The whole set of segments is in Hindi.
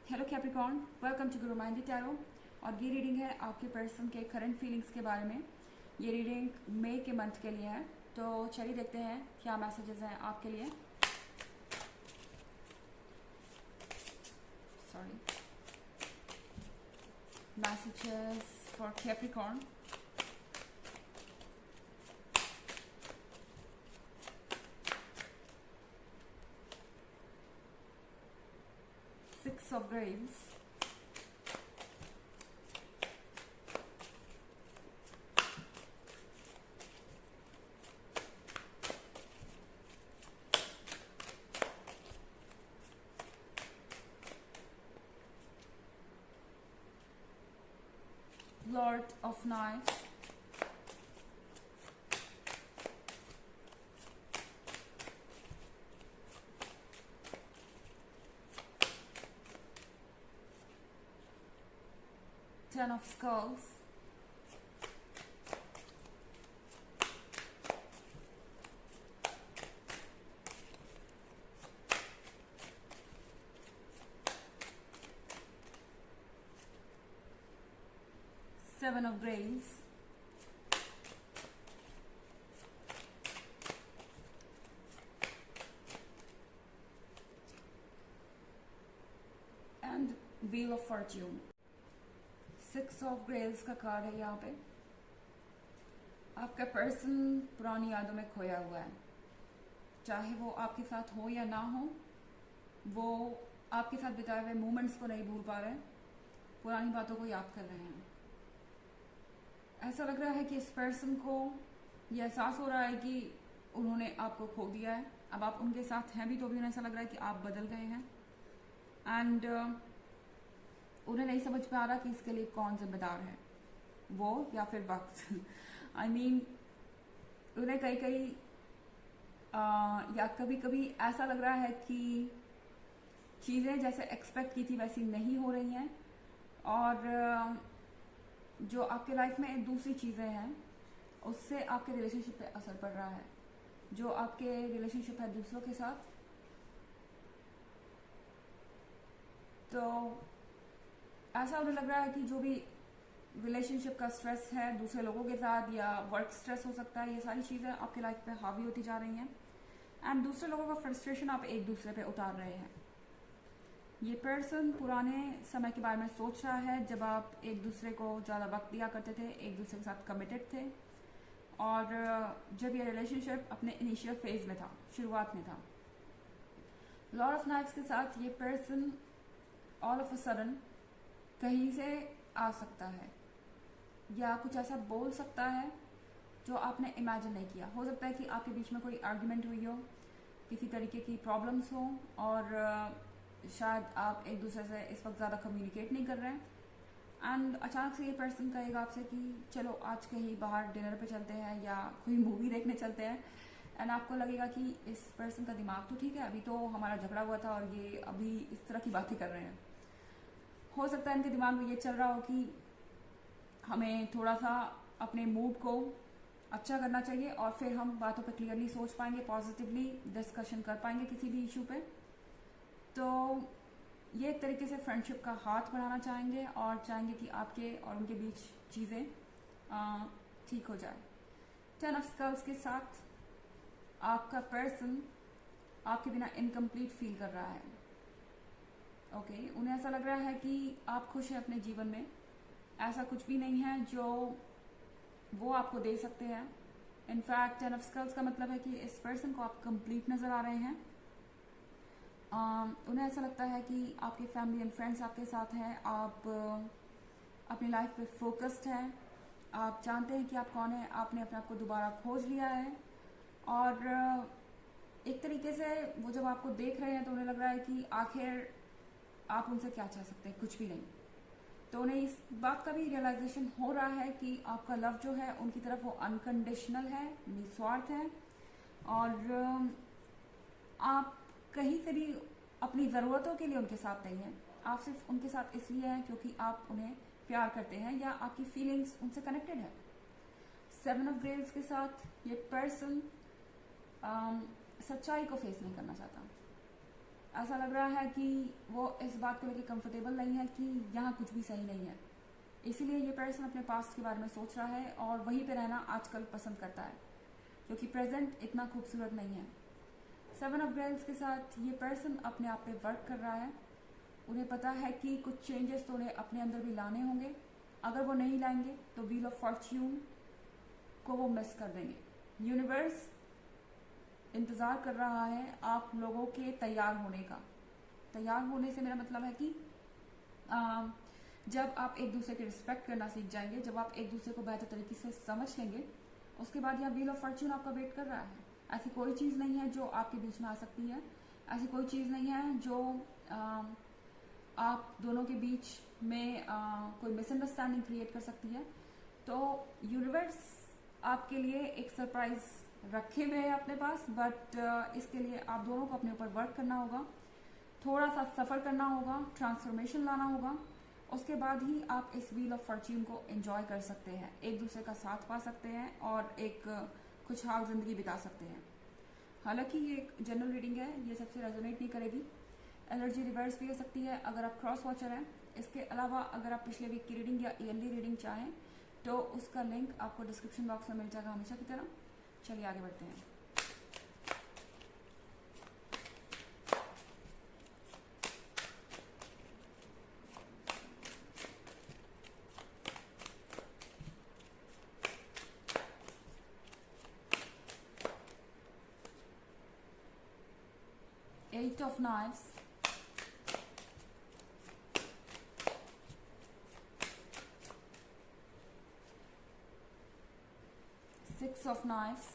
Hello Capricorn, welcome to Guru माइंडी tarot. और ये रीडिंग है आपके पर्सन के करंट फीलिंग्स के बारे में। ये रीडिंग मई के मंथ के लिए है, तो चलिए देखते हैं क्या मैसेजेस हैं आपके लिए। Sorry, messages for Capricorn. Six of Grapes, Lord of Knives, Ten of Skulls, Seven of Graves, and Wheel of Fortune। Six of Graves का कार्ड है यहाँ पे। आपका पर्सन पुरानी यादों में खोया हुआ है, चाहे वो आपके साथ हो या ना हो। वो आपके साथ बिताए हुए मोमेंट्स को नहीं भूल पा रहे हैं, पुरानी बातों को याद कर रहे हैं। ऐसा लग रहा है कि इस पर्सन को ये एहसास हो रहा है कि उन्होंने आपको खो दिया है। अब आप उनके साथ हैं भी तो भी उन्हें ऐसा लग रहा है कि आप बदल गए हैं। एंड उन्हें नहीं समझ में आ रहा कि इसके लिए कौन जिम्मेदार है, वो या फिर वक्त। आई मीन उन्हें कई या कभी कभी ऐसा लग रहा है कि चीज़ें जैसे एक्सपेक्ट की थी वैसी नहीं हो रही हैं, और जो आपके लाइफ में दूसरी चीज़ें हैं उससे आपके रिलेशनशिप पे असर पड़ रहा है। जो आपके रिलेशनशिप है दूसरों के साथ, तो ऐसा उन्हें लग रहा है कि जो भी रिलेशनशिप का स्ट्रेस है दूसरे लोगों के साथ या वर्क स्ट्रेस हो सकता है, ये सारी चीज़ें आपके लाइफ पे हावी होती जा रही हैं। एंड दूसरे लोगों का फ्रस्ट्रेशन आप एक दूसरे पे उतार रहे हैं। ये पर्सन पुराने समय के बारे में सोच रहा है, जब आप एक दूसरे को ज़्यादा वक्त दिया करते थे, एक दूसरे के साथ कमिटेड थे, और जब ये रिलेशनशिप अपने इनिशियल फेज में था, शुरुआत में था। लॉर्ड ऑफ नाइट्स के साथ ये person all of a sudden कहीं से आ सकता है या कुछ ऐसा बोल सकता है जो आपने इमेजिन नहीं किया। हो सकता है कि आपके बीच में कोई आर्ग्यूमेंट हुई हो, किसी तरीके की प्रॉब्लम्स हो, और शायद आप एक दूसरे से इस वक्त ज़्यादा कम्युनिकेट नहीं कर रहे हैं। एंड अचानक से ये पर्सन कहेगा आपसे कि चलो आज कहीं बाहर डिनर पे चलते हैं या कोई मूवी देखने चलते हैं। एंड आपको लगेगा कि इस पर्सन का दिमाग तो ठीक है, अभी तो हमारा झगड़ा हुआ था और ये अभी इस तरह की बातें कर रहे हैं। हो सकता है इनके दिमाग में ये चल रहा हो कि हमें थोड़ा सा अपने मूड को अच्छा करना चाहिए और फिर हम बातों पर क्लियरली सोच पाएंगे, पॉजिटिवली डिस्कशन कर पाएंगे किसी भी इशू पे। तो ये एक तरीके से फ्रेंडशिप का हाथ बढ़ाना चाहेंगे और चाहेंगे कि आपके और उनके बीच चीज़ें ठीक हो जाए। टेन ऑफ स्कल्स के साथ आपका पर्सन आपके बिना इनकम्प्लीट फील कर रहा है। ओके, उन्हें ऐसा लग रहा है कि आप खुश हैं अपने जीवन में, ऐसा कुछ भी नहीं है जो वो आपको दे सकते हैं। इनफैक्ट टेन ऑफ स्कल्स का मतलब है कि इस पर्सन को आप कंप्लीट नज़र आ रहे हैं। उन्हें ऐसा लगता है कि आपके फैमिली एंड फ्रेंड्स आपके साथ हैं, आप अपनी लाइफ पे फोकस्ड हैं, आप जानते हैं कि आप कौन है, आपने अपने आप को दोबारा खोज लिया है। और एक तरीके से वो जब आपको देख रहे हैं तो उन्हें लग रहा है कि आखिर आप उनसे क्या चाह सकते हैं, कुछ भी नहीं। तो उन्हें इस बात का भी रियलाइजेशन हो रहा है कि आपका लव जो है उनकी तरफ वो अनकंडीशनल है, निस्वार्थ है, और आप कहीं से भी अपनी ज़रूरतों के लिए उनके साथ नहीं हैं। आप सिर्फ उनके साथ इसलिए हैं क्योंकि आप उन्हें प्यार करते हैं या आपकी फीलिंग्स उनसे कनेक्टेड है। सेवन ऑफ ग्रेव्स के साथ ये पर्सन सच्चाई को फेस नहीं करना चाहता। ऐसा लग रहा है कि वो इस बात को लेकर कंफर्टेबल नहीं है कि यहाँ कुछ भी सही नहीं है, इसीलिए ये पर्सन अपने पास्ट के बारे में सोच रहा है और वहीं पे रहना आजकल पसंद करता है, क्योंकि प्रेजेंट इतना खूबसूरत नहीं है। 7 ऑफ ग्रेल्स के साथ ये पर्सन अपने आप पे वर्क कर रहा है। उन्हें पता है कि कुछ चेंजेस तो उन्हें अपने अंदर भी लाने होंगे, अगर वो नहीं लाएंगे तो व्हील ऑफ फॉर्च्यून को वो मिस कर देंगे। यूनिवर्स इंतज़ार कर रहा है आप लोगों के तैयार होने का। तैयार होने से मेरा मतलब है कि जब आप एक दूसरे की रिस्पेक्ट करना सीख जाएंगे, जब आप एक दूसरे को बेहतर तरीके से समझ लेंगे, उसके बाद यह व्हील ऑफ फॉर्च्यून आपका वेट कर रहा है। ऐसी कोई चीज़ नहीं है जो आपके बीच में आ सकती है, ऐसी कोई चीज़ नहीं है जो आप दोनों के बीच में कोई मिसअंडरस्टैंडिंग क्रिएट कर सकती है। तो यूनिवर्स आपके लिए एक सरप्राइज रखे हुए है अपने पास, बट इसके लिए आप दोनों को अपने ऊपर वर्क करना होगा, थोड़ा सा सफ़र करना होगा, ट्रांसफॉर्मेशन लाना होगा। उसके बाद ही आप इस व्हील ऑफ फॉर्च्यून को एंजॉय कर सकते हैं, एक दूसरे का साथ पा सकते हैं और एक खुशहाल ज़िंदगी बिता सकते हैं। हालांकि ये एक जनरल रीडिंग है, ये सबसे रेजोनेट नहीं करेगी, एनर्जी रिवर्स भी हो सकती है अगर आप क्रॉस वॉचर हैं। इसके अलावा अगर आप पिछले वीक की रीडिंग या ईयरली रीडिंग चाहें तो उसका लिंक आपको डिस्क्रिप्शन बॉक्स में मिल जाएगा हमेशा की तरह। चलिए आगे बढ़ते हैं। Eight of Knives, Six of Knives,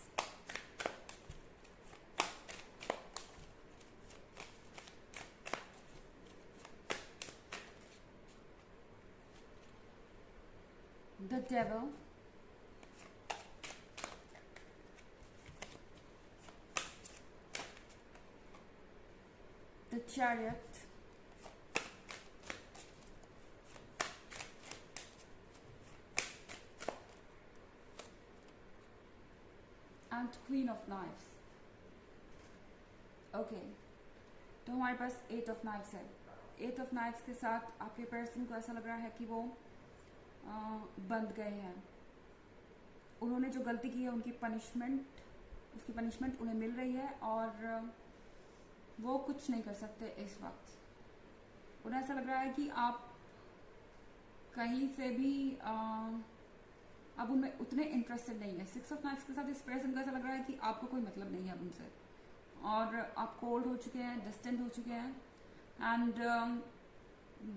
the Devil, the Chariot, and Queen of Knives। Okay, तो हमारे पास 8 ऑफ नाइफ्स है। 8 ऑफ नाइफ्स के साथ आपके पर्सन को ऐसा लग रहा है कि वो बंध गए हैं। उन्होंने जो गलती की है उसकी पनिशमेंट उन्हें मिल रही है और वो कुछ नहीं कर सकते इस वक्त। उन्हें ऐसा लग रहा है कि आप कहीं से भी अब उनमें उतने इंटरेस्टेड नहीं है। 6 ऑफ नाइफ्स के साथ इस पर्सन को ऐसा लग रहा है कि आपको कोई मतलब नहीं है अब उनसे, और आप कोल्ड हो चुके हैं, डिस्टेंट हो चुके हैं। एंड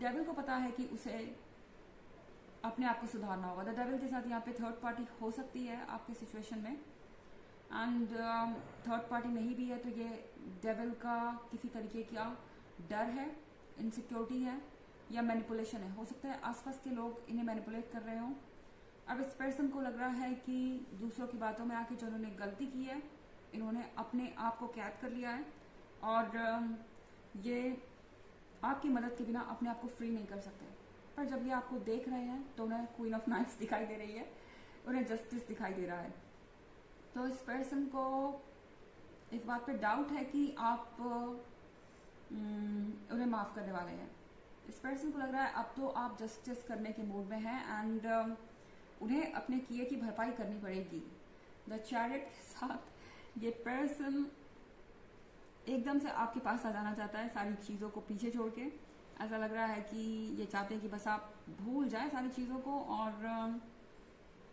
डेविल को पता है कि उसे अपने आप को सुधारना होगा। द डेविल के साथ यहाँ पे थर्ड पार्टी हो सकती है आपके सिचुएशन में, एंड थर्ड पार्टी नहीं भी है तो ये डेविल का किसी तरीके का डर है, इनसिक्योरिटी है या मैनिपुलेशन है। हो सकता है आसपास के लोग इन्हें मैनिपुलेट कर रहे हों। अब इस पर्सन को लग रहा है कि दूसरों की बातों में आके जो उन्होंने गलती की है, इन्होंने अपने आप को कैद कर लिया है और ये आपकी मदद के बिना अपने आप को फ्री नहीं कर सकते। पर जब ये आपको देख रहे हैं तो उन्हें क्वीन ऑफ नाइफ्स दिखाई दे रही है, उन्हें जस्टिस दिखाई दे रहा है। तो इस पर्सन को इस बात पे डाउट है कि आप उन्हें माफ़ करने वाले हैं। इस पर्सन को लग रहा है अब तो आप जस्टिस करने के मूड में हैं एंड उन्हें अपने किए की भरपाई करनी पड़ेगी। द चैरियट के साथ ये पर्सन एकदम से आपके पास आ जाना चाहता है, सारी चीज़ों को पीछे छोड़ के। ऐसा लग रहा है कि ये चाहते हैं कि बस आप भूल जाएं सारी चीज़ों को और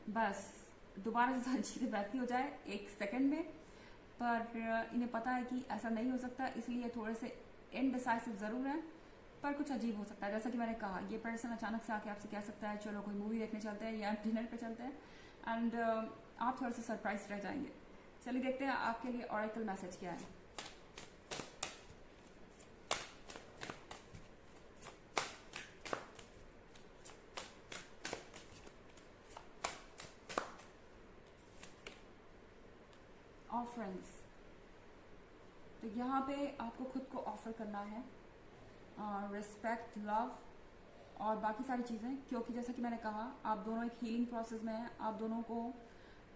बस दोबारा से सारी चीज़ें वैसी हो जाए एक सेकंड में। पर इन्हें पता है कि ऐसा नहीं हो सकता, इसलिए थोड़े से इनडिसाइसिव ज़रूर है, पर कुछ अजीब हो सकता है। जैसा कि मैंने कहा, ये पर्सन अचानक से आके आपसे कह सकता है चलो कोई मूवी देखने चलते हैं या डिनर पे चलते हैं, एंड आप थोड़े से सरप्राइज रह जाएंगे। चलिए देखते हैं आपके लिए ऑरेकल मैसेज क्या है। ऑफरिंग्स, तो यहाँ पे आपको खुद को ऑफर करना है, रिस्पेक्ट, लव और बाकी सारी चीज़ें, क्योंकि जैसा कि मैंने कहा आप दोनों एक हीलिंग प्रोसेस में हैं। आप दोनों को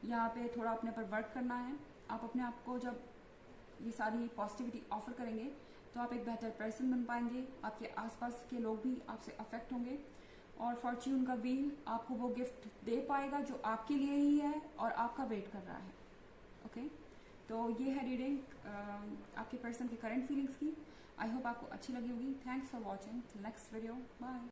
यहाँ पे थोड़ा अपने पर वर्क करना है। आप अपने आप को जब ये सारी पॉजिटिविटी ऑफर करेंगे तो आप एक बेहतर पर्सन बन पाएंगे, आपके आसपास के लोग भी आपसे अफेक्ट होंगे, और फॉर्च्यून का व्हील आपको वो गिफ्ट दे पाएगा जो आपके लिए ही है और आपका वेट कर रहा है। ओके, तो ये है रीडिंग आपके पर्सन के करंट फीलिंग्स की। आई होप आपको अच्छी लगी होगी। Thanks for watching, next video, bye.